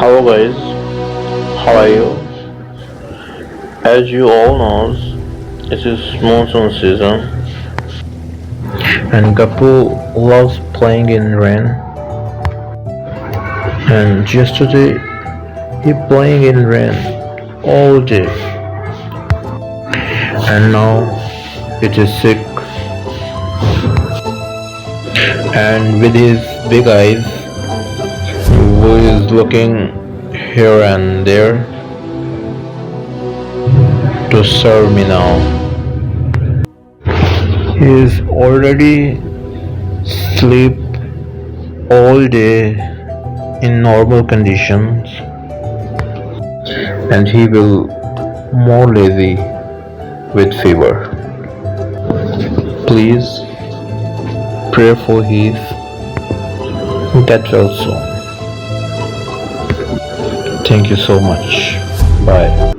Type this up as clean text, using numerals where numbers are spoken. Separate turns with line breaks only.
Hello guys, how are you? As you all know, it is monsoon season and Gapu loves playing in rain. And yesterday he playing in rain all day and now it is sick and with his big eyes who is looking here and there to serve me now. He is already sleep all day in normal conditions and he will more lazy with fever. Please pray for his get well soon. Thank you so much. Bye.